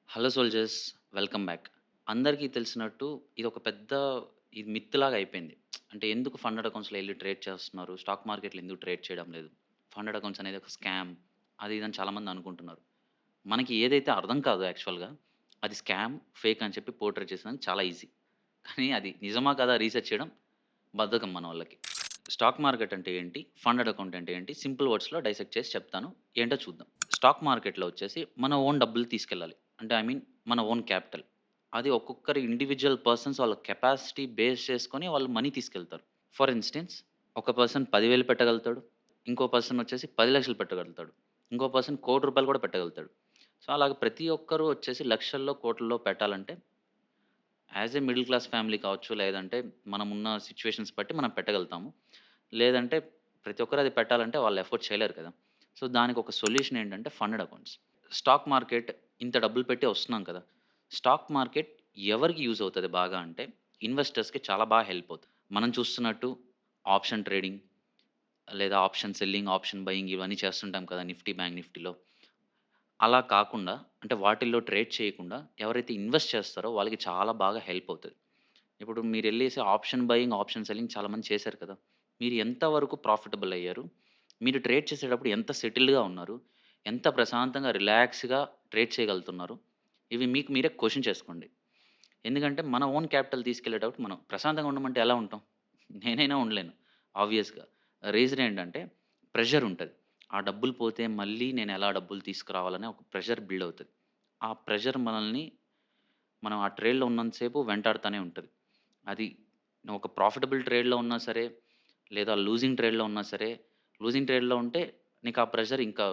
Hello soldiers, welcome back. అందరికీ తెలిసినట్టు ఇదొక పెద్ద మిత్‌లాగా అయిపోయింది. అంటే ఎందుకు ఫండెడ్ అకౌంట్స్‌లో ఎళ్లి ట్రేడ్ చేస్తున్నారు? స్టాక్ మార్కెట్‌లో ఎందుకు ట్రేడ్ చేయడం లేదు? ఫండెడ్ అకౌంట్స్ అనేది ఒక స్కామ్ అది ఇది అని చాలామంది అనుకుంటున్నారు. మనకి ఏదైతే అర్థం కాదో యాక్చువల్‌గా అది స్కామ్, ఫేక్ అని చెప్పి పోర్ట్రే చేసేదానికి చాలా ఈజీ. కానీ అది నిజమా కాదా రీసెర్చ్ చేయడం బద్ధకం మనోళ్ళకి. స్టాక్ మార్కెట్ అంటే ఏంటి? ఫండెడ్ అకౌంట్ అంటే ఏంటి? సింపుల్ వర్డ్స్‌లో డైసెక్ట్ చేసి చెప్తాను. ఏంటో చూద్దాం. స్టాక్ మార్కెట్‌లో వచ్చేసి మన ఓన్ డబ్బులు తీసుకెళ్ళాలి. అంటే ఐ మీన్ మన ఓన్ క్యాపిటల్. అది ఒక్కొక్కరి ఇండివిడ్యువల్ పర్సన్స్ వాళ్ళ కెపాసిటీ బేస్ చేసుకొని వాళ్ళు మనీ తీసుకెళ్తారు. ఫర్ ఇన్‌స్టెన్స్ ఒక పర్సన్ 10,000 పెట్టగలుగుతాడు. ఇంకో పర్సన్ వచ్చేసి 10,00,000 పెట్టగలుగుతాడు. ఇంకో పర్సన్ ₹1,00,00,000 కూడా పెట్టగలుగుతాడు. సో, అలాగ ప్రతి ఒక్కరు వచ్చేసి లక్షల్లో, కోట్లల్లో పెట్టాలంటే as a middle class family కావచ్చు, లేదంటే మనమున్న సిట్యుయేషన్స్ బట్టి మనం పెట్టగలుగుతాము. లేదంటే ప్రతి ఒక్కరు అది పెట్టాలంటే వాళ్ళు ఎఫోర్డ్ చేయలేరు కదా! సో, దానికొక సొల్యూషన్ ఏంటంటే ఫండెడ్ అకౌంట్స్. స్టాక్ మార్కెట్ ఇంత డబ్బులు పెట్టి వస్తున్నాం కదా! స్టాక్ మార్కెట్ ఎవరికి యూజ్ అవుతది బాగా అంటే ఇన్వెస్టర్స్‌కి చాలా బాగా హెల్ప్ అవుతది. మనం చూస్తున్నట్టు ఆప్షన్ ట్రేడింగ్ లేదా ఆప్షన్ సెల్లింగ్, ఆప్షన్ బయింగ్ ఇవన్నీ చేస్తుంటాం కదా! నిఫ్టీ, బ్యాంక్ నిఫ్టీలో. అలా కాకుండా అంటే వాటిల్లో ట్రేడ్ చేయకుండా ఎవరైతే ఇన్వెస్ట్ చేస్తారో వాళ్ళకి చాలా బాగా హెల్ప్ అవుతది. ఇప్పుడు మీరెళ్ళేసి ఆప్షన్ బయింగ్, ఆప్షన్ సెల్లింగ్ చాలామంది చేశారు కదా! మీరు ఎంత వరకు ప్రాఫిటబుల్ అయ్యారు? మీరు ట్రేడ్ చేసేటప్పుడు ఎంత సెటిల్డ్‌గా ఉన్నారు? ఎంత ప్రశాంతంగా, రిలాక్స్‌గా ట్రేడ్ చేయగలుగుతున్నారు? ఇవి మీకు మీరే క్వెషన్ చేసుకోండి. ఎందుకంటే మన ఓన్ క్యాపిటల్ తీసుకెళ్ళేటప్పుడు మనం ప్రశాంతంగా ఉండమంటే ఎలా ఉంటాం? నేనైనా ఉండలేను ఆబ్వియస్‌గా. రీజన్ ఏంటంటే ప్రెషర్ ఉంటది. ఆ డబ్బులు పోతే మళ్ళీ నేను ఎలా డబ్బులు తీసుకురావాలనే ఒక ప్రెషర్ బిల్డ్ అవుతది. ఆ ప్రెషర్ మనల్ని మనం ఆ ట్రేడ్‌లో ఉన్నంత సేపు వెంటాడుతానే ఉంటది. అది నువ్వు ఒక ప్రాఫిటబుల్ ట్రేడ్‌లో ఉన్నా సరే, లేదా లూజింగ్ ట్రేడ్‌లో ఉన్నా సరే, లూజింగ్ ట్రేడ్‌లో ఉంటే నీకు ఆ ప్రెషర్ ఇంకా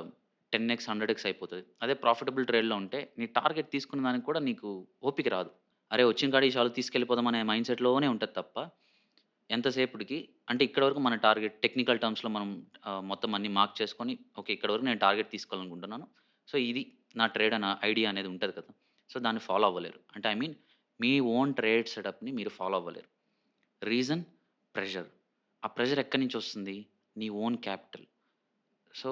10x, 100x అయిపోతది. అదే ప్రాఫిటబుల్ ట్రేడ్‌లో ఉంటే నీ టార్గెట్ తీసుకున్న దానికి కూడా నీకు ఓపిక రాదు. అరే! వచ్చిన కాడికి చాలు తీసుకెళ్ళిపోదాం అనే మైండ్‌సెట్‌లోనే ఉంటది తప్ప, ఎంతసేపటికి అంటే ఇక్కడి వరకు మన టార్గెట్ టెక్నికల్ టర్మ్స్‌లో మనం మొత్తం అన్నీ మార్క్ చేసుకొని, ఓకే. ఇక్కడి వరకు నేను టార్గెట్ తీసుకోవాలనుకుంటున్నాను. సో, ఇది నా ట్రేడ్ అన ఐడియా అనేది ఉంటది కదా! సో, దాన్ని ఫాలో అవ్వలేరు. అంటే ఐ మీన్ మీ ఓన్ ట్రేడ్ సెటప్‌ని మీరు ఫాలో అవ్వలేరు. Reason pressure. ఆ ప్రెషర్ ఎక్కడి నుంచొస్తుంది? నీ ఓన్ క్యాపిటల్. సో,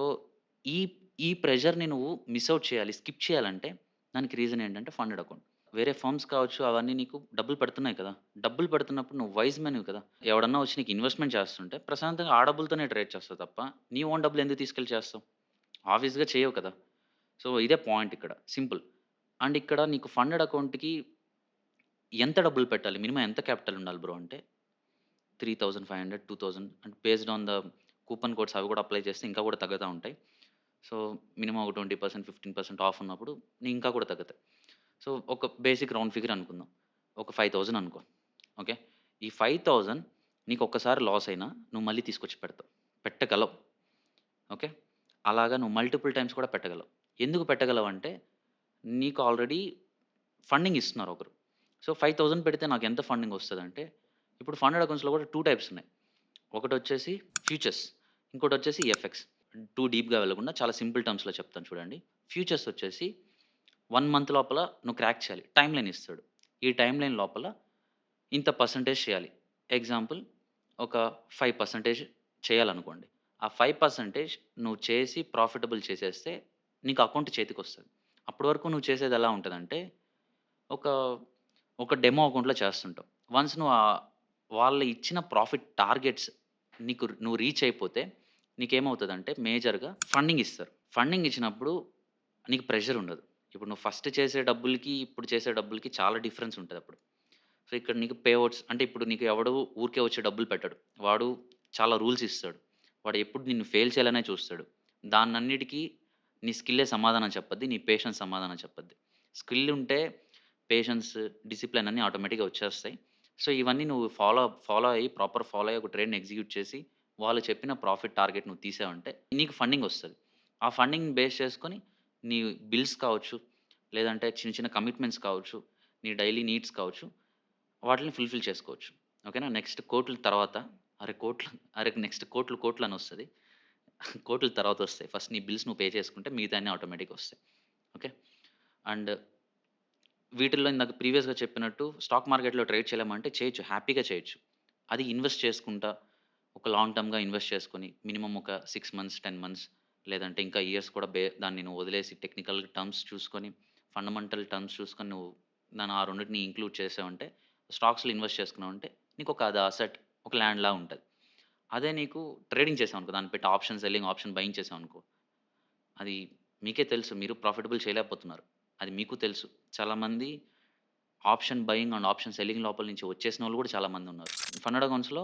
ఈ ఈ ప్రెషర్‌ని నువ్వు మిస్ ఔట్ చేయాలి. స్కిప్ చేయాలంటే దానికి రీజన్ ఏంటంటే ఫండెడ్ అకౌంట్. వేరే ఫర్మ్స్ కావచ్చు అవన్నీ నీకు డబ్బులు పెడుతున్నాయి కదా! డబ్బులు పెడుతున్నప్పుడు నువ్వు వైస్ మెన్‌వి కదా! ఎవడన్నా వచ్చి నీకు ఇన్వెస్ట్‌మెంట్ చేస్తుంటే ప్రశాంతంగా ఆ డబ్బులతోనే ట్రేడ్ చేస్తావు తప్ప, నీ ఓన్ డబ్బులు ఎందుకు తీసుకెళ్ళి చేస్తావు? ఆబ్వియస్‌గా చేయవు కదా! సో, ఇదే పాయింట్ ఇక్కడ. సింపుల్. అండ్ ఇక్కడ నీకు ఫండెడ్ అకౌంట్‌కి ఎంత డబ్బులు పెట్టాలి? మినిమమ్ ఎంత క్యాపిటల్ ఉండాలి బ్రో అంటే 3,500, 2,000 అంటే based on the coupon codes అవి కూడా అప్లై చేస్తే ఇంకా కూడా తగ్గుతా ఉంటాయి. సో, మినిమమ్ ఒక 20%, 15% ఆఫ్ ఉన్నప్పుడు ఇంకా కూడా తగ్గుతాయి. సో, ఒక బేసిక్ రౌండ్ ఫిగర్ అనుకుందాం. ఒక 5,000 అనుకో. ఓకే. ఈ 5,000 నీకు ఒక్కసారి లాస్ అయినా నువ్వు మళ్ళీ తీసుకొచ్చి పెడతావు. పెట్టగలవు. ఓకే. అలాగా నువ్వు మల్టిపుల్ టైమ్స్ కూడా పెట్టగలవు. ఎందుకు పెట్టగలవంటే నీకు ఆల్రెడీ ఫండింగ్ ఇస్తున్నారు ఒకరు. సో, 5,000 పెడితే నాకెంత ఫండింగ్ వస్తదంటే, ఇప్పుడు ఫండెడ్ అకౌంట్స్‌లో కూడా 2 టైప్స్ ఉన్నాయి. ఒకటొచ్చేసి ఫ్యూచర్స్. ఇంకోటొచ్చేసి ఎఫ్ఎక్స్. టూ డీప్‌గా వెళ్ళకుండా చాలా సింపుల్ టర్మ్స్‌లో చెప్తాను చూడండి. ఫ్యూచర్స్ వచ్చేసి 1 మంత్ లోపల నువ్వు క్రాక్ చేయాలి. టైమ్‌లైన్ ఇస్తాడు. ఈ టైమ్‌లైన్ లోపల ఇంత పర్సెంటేజ్ చేయాలి. ఎగ్జాంపుల్ ఒక 5% చేయాలనుకోండి. ఆ 5% నువ్వు చేసి ప్రాఫిటబుల్ చేసేస్తే నీకు అకౌంట్ చేతికొస్తది. అప్పటి వరకు నువ్వు చేసేది ఎలా ఉంటదంటే ఒక, ఒక డెమో అకౌంట్‌లో చేస్తుంటావు. వన్స్ నువ్వు వాళ్ళు ఇచ్చిన ప్రాఫిట్ టార్గెట్స్ నువ్వు రీచ్ అయిపోతే నీకేమవుతదంటే మేజర్‌గా ఫండింగ్ ఇస్తారు. ఫండింగ్ ఇచ్చినప్పుడు నీకు ప్రెషర్ ఉండదు. ఇప్పుడు నువ్వు ఫస్ట్ చేసే డబ్బులకి, ఇప్పుడు చేసే డబ్బులకి చాలా డిఫరెన్స్ ఉంటదప్పుడు. సో, ఇక్కడ నీకు పే ఔట్స్ అంటే ఇప్పుడు నీకు ఎవడు ఊరికే వచ్చి డబ్బులు పెట్టడు. వాడు చాలా రూల్స్ ఇస్తాడు. వాడు ఎప్పుడు నిన్ను ఫెయిల్ చేయాలనే చూస్తాడు. దాన్నన్నిటికి నీ స్కిల్లే సమాధానం చెప్పద్ది. నీ పేషెన్స్ సమాధానం చెప్పద్ది. స్కిల్ ఉంటే పేషెన్స్, డిసిప్లిన్ అన్నీ ఆటోమేటిక్‌గా వచ్చేస్తాయి. సో, ఇవన్నీ నువ్వు ఫాలో అయ్యి ప్రాపర్ ఫాలో అయ్యి ఒక ట్రేడ్‌ని ఎగ్జిక్యూట్ చేసి, వాళ్ళు చెప్పిన ప్రాఫిట్ టార్గెట్ నువ్వు తీసావంటే నీకు ఫండింగ్ వస్తది. ఆ ఫండింగ్‌ని బేస్ చేసుకొని నీ బిల్స్ కావచ్చు, లేదంటే చిన్న చిన్న కమిట్మెంట్స్ కావచ్చు, నీ డైలీ నీడ్స్ కావచ్చు, వాటిలిని ఫుల్‌ఫిల్ చేసుకోవచ్చు. ఓకేనా? నెక్స్ట్ కోట్ల తర్వాత కోట్లు నెక్స్ట్ కోట్లనొస్తది. కోట్ల తర్వాతొస్తాయి. ఫస్ట్ నీ బిల్స్ నువ్వు పే చేసుకుంటే మిగతాయన్నీ ఆటోమేటిక్‌గా వస్తాయి. ఓకే. అండ్ వీటిల్లో ఇందాక ప్రీవియస్‌గా చెప్పినట్టు స్టాక్ మార్కెట్‌లో ట్రేడ్ చేయలేమా చేయొచ్చు. హ్యాపీగా చేయొచ్చు. అది ఇన్వెస్ట్ చేసుకుంటా, ఒక లాంగ్ టర్మ్‌గా ఇన్వెస్ట్ చేసుకొని, మినిమమ్ ఒక 6 మంత్స్, 10 మంత్స్ లేదంటే ఇంకా ఇయర్స్ కూడా దాన్ని నువ్వు వదిలేసి టెక్నికల్ టర్మ్స్ చూసుకొని ఫండమెంటల్ టర్మ్స్ చూసుకొని నువ్వు ఆ రెండిటిని ఇంక్లూడ్ చేసావంటే, స్టాక్స్‌లో ఇన్వెస్ట్ చేసుకున్నావంటే, నీకొక అది అసెట్, ఒక ల్యాండ్‌లా ఉంటది. అదే నీకు ట్రేడింగ్ చేసావనుకో, దాన్ని పెట్టి ఆప్షన్ సెల్లింగ్, ఆప్షన్ బయింగ్ చేసావనుకో, అది మీకే తెలుసు. మీరు ప్రాఫిటబుల్ చేయలేకపోతున్నారు. అది మీకు తెలుసు. చాలామంది option buying and option selling లోపల నుంచి వచ్చేసినోళ్ళు కూడా చాలామందున్నారు. ఫన్నెట్ అకౌంట్స్‌లో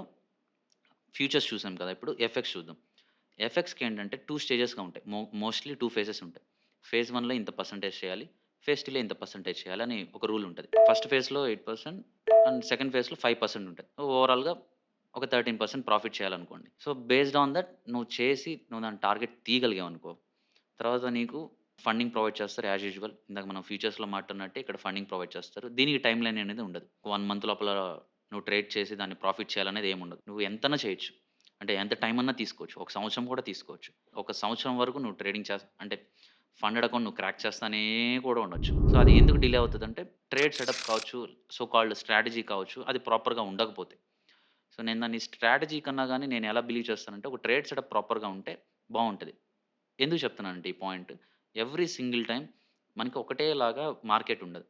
ఫ్యూచర్స్ చూసాం కదా! ఇప్పుడు ఎఫ్ఎక్స్ చూద్దాం. ఎఫ్ఎక్స్‌కి ఏంటంటే 2 స్టేజెస్‌గా ఉంటాయి. మోస్ట్‌లీ 2 ఫేజెస్ ఉంటాయి. ఫేజ్ 1లో ఇంత పర్సెంటేజ్ చేయాలి. ఫేజ్ 2లో ఇంత పర్సెంటేజ్ చేయాలని ఒక రూల్ ఉంటది. ఫస్ట్ ఫేజ్‌లో 8% అండ్ సెకండ్ ఫేజ్‌లో 5% ఉంటది. ఓవరాల్‌గా ఒక 13% ప్రాఫిట్ చేయాలనుకోండి. సో, బేస్డ్ ఆన్ దట్ నువ్వు దాని టార్గెట్ తీయగలిగావనుకో, తర్వాత నీకు ఫండింగ్ ప్రొవైడ్ చేస్తారు యాస్ యూజువల్. ఇందాక మనం ఫ్యూచర్స్‌లో మాట్లాడినట్టే ఇక్కడ ఫండింగ్ ప్రొవైడ్ చేస్తారు. దీనికి టైమ్ లైన్ అనేది ఉండదు. 1 మంత్ లోపల నువ్వు ట్రేడ్ చేసి దాన్ని ప్రాఫిట్ చేయాలనేది ఏముండదు. నువ్వు ఎంతన్నా చేయొచ్చు. అంటే ఎంత టైం అన్నా తీసుకోవచ్చు. ఒక సంవత్సరం కూడా తీసుకోవచ్చు. ఒక సంవత్సరం వరకు నువ్వు ట్రేడింగ్ అంటే ఫండెడ్ అకౌంట్ నువ్వు క్రాక్ చేస్తానే కూడా ఉండొచ్చు. సో, అది ఎందుకు డిలే అవుతదంటే ట్రేడ్ సెటప్ కావచ్చు, సో కాల్డ్ స్ట్రాటజీ కావచ్చు, అది ప్రాపర్‌గా ఉండకపోతే. సో, నేను దాన్ని స్ట్రాటజీ కన్నా గాని నేను ఎలా బిలీవ్ చేస్తానంటే ఒక ట్రేడ్ సెటప్ ప్రాపర్‌గా ఉంటే బావుంటది. ఎందుకు చెప్తున్నానంటే ఈ పాయింట్, ఎవ్రీ సింగిల్ టైమ్ మనకి ఒకటేలాగా మార్కెట్ ఉండదు.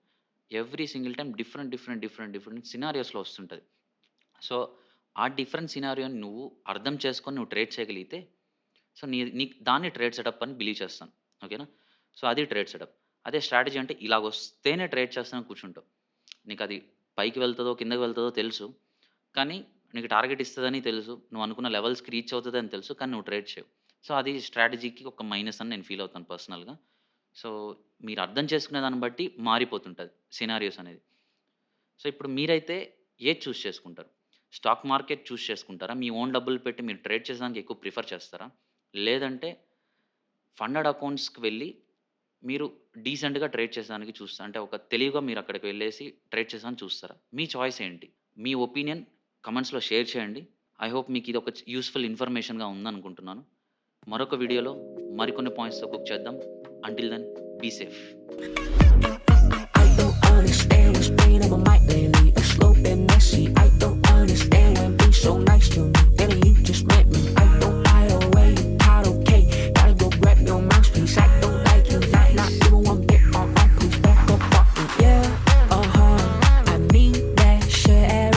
ఎవ్రీ సింగిల్ టైమ్ డిఫరెంట్ సినారియోస్‌లో వస్తుంటది. సో, ఆ డిఫరెంట్ సినారియోని నువ్వు అర్థం చేసుకొని నువ్వు ట్రేడ్ చేయగలిగితే, సో, నీకు దాన్ని ట్రేడ్ సెటప్ అని బిలీవ్ చేస్తాను. ఓకేనా? సో, అది ట్రేడ్ సెటప్. అదే స్ట్రాటజీ అంటే ఇలాగొస్తేనే ట్రేడ్ చేస్తానని కూర్చుంటావు. నీకది పైకి వెళ్తదో, కిందకి వెళ్తదో తెలుసు. కానీ నీకు టార్గెట్ ఇస్తదని తెలుసు. నువ్వు అనుకున్న లెవెల్స్‌కి రీచ్ అవుతదని తెలుసు. కానీ నువ్వు ట్రేడ్ చేయవు. సో, అది స్ట్రాటజీకి ఒక మైనస్ అని నేను ఫీల్ అవుతాను పర్సనల్‌గా. సో, మీరు అర్థం చేసుకునే దాన్ని బట్టి మారిపోతుంటది సినారియోస్ అనేది. సో, ఇప్పుడు మీరైతే ఏది చూజ్ చేసుకుంటారు? స్టాక్ మార్కెట్ చూజ్ చేసుకుంటారా? మీ ఓన్ డబ్బులు పెట్టి మీరు ట్రేడ్ చేసేదానికి ఎక్కువ ప్రిఫర్ చేస్తారా? లేదంటే ఫండెడ్ అకౌంట్స్‌కి వెళ్లి మీరు డీసెంట్‌గా ట్రేడ్ చేసేదానికి చూస్తారా? అంటే ఒక తెలివిగా మీరు అక్కడికి వెళ్ళేసి ట్రేడ్ చేసేదానికి చూస్తారా? మీ చాయిస్ ఏంటి? మీ ఒపీనియన్ కమెంట్స్‌లో షేర్ చేయండి. ఐ హోప్ మీకు ఇదొక యూజ్‌ఫుల్ ఇన్ఫర్మేషన్‌గా ఉందనుకుంటున్నాను. మరొక వీడియోలో మరికొన్ని పాయింట్స్‌తో కుక్ చేద్దాం. Until then be safe. I don't understand